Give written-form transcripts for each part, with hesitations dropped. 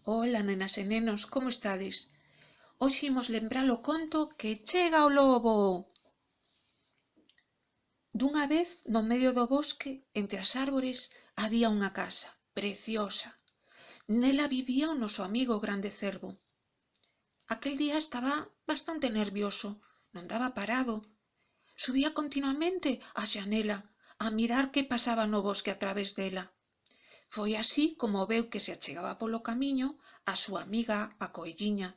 Ola, nenas e nenos, como estades? Hoxe imos lembrar o conto que chega o lobo. Dunha vez, no medio do bosque, entre as árbores, había unha casa, preciosa. Nela vivía o noso amigo o grande cervo. Aquel día estaba bastante nervioso, non daba parado. Subía continuamente á xanela a mirar que pasaba no bosque a través dela. Foi así como veu que se achegaba polo camiño a súa amiga a coelliña.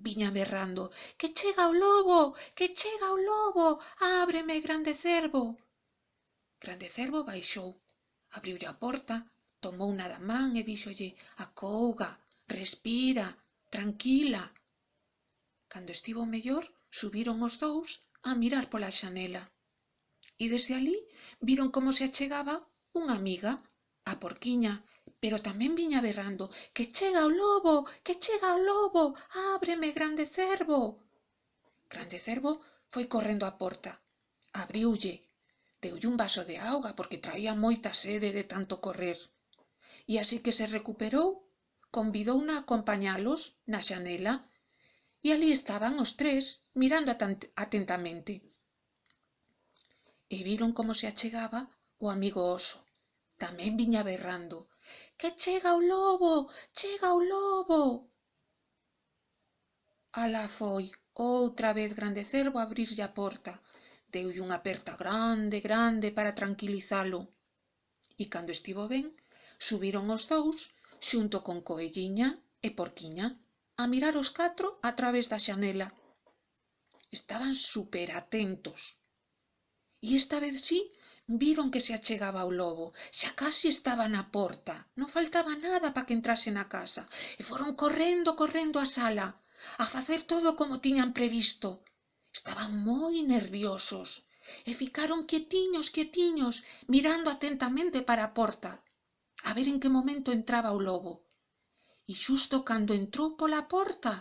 Viña berrando: «Que chega o lobo! Que chega o lobo! Ábreme, grande cervo!» Grande cervo baixou, abriulle a porta, tomouna da man e díxolle: «Acouga, respira, tranquila». Cando estivo mellor, subiron os dous a mirar pola xanela. E desde alí viron como se achegaba unha amiga, a porquiña, pero tamén viña berrando: «Que chega o lobo! Que chega o lobo! Ábreme, grande cervo!» Grande cervo foi correndo á porta, abriulle, deulle un vaso de auga porque traía moita sede de tanto correr. E así que se recuperou, convidouna a acompañalos na xanela, e alí estaban os tres mirando atentamente. E viron como se achegaba o amigo oso. Tamén viña berrando: «Que chega o lobo! Chega o lobo!» Alá foi outra vez grande cervo a abrirlle a porta. Deulle unha aperta grande, grande para tranquilizalo. E cando estivo ben, subiron os dous, xunto con coelliña e porquiña, a mirar os catro a través da xanela. Estaban superatentos. E esta vez sí, viron que se achegaba o lobo, xa casi estaba na porta, non faltaba nada para que entrase na casa, e foron correndo á sala, a facer todo como tiñan previsto. Estaban moi nerviosos, e ficaron quietiños, mirando atentamente para a porta, a ver en que momento entraba o lobo. E xusto cando entrou pola porta,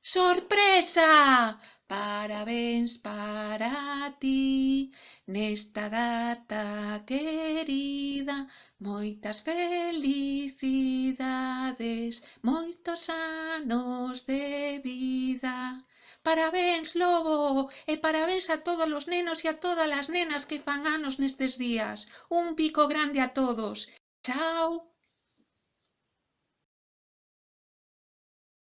«Sorpresa! Parabéns para ti, nesta data querida, moitas felicidades, moitos anos de vida. Parabéns, lobo, e parabéns a todos os nenos e a todas as nenas que fan anos nestes días. Un bico grande a todos. Chao!»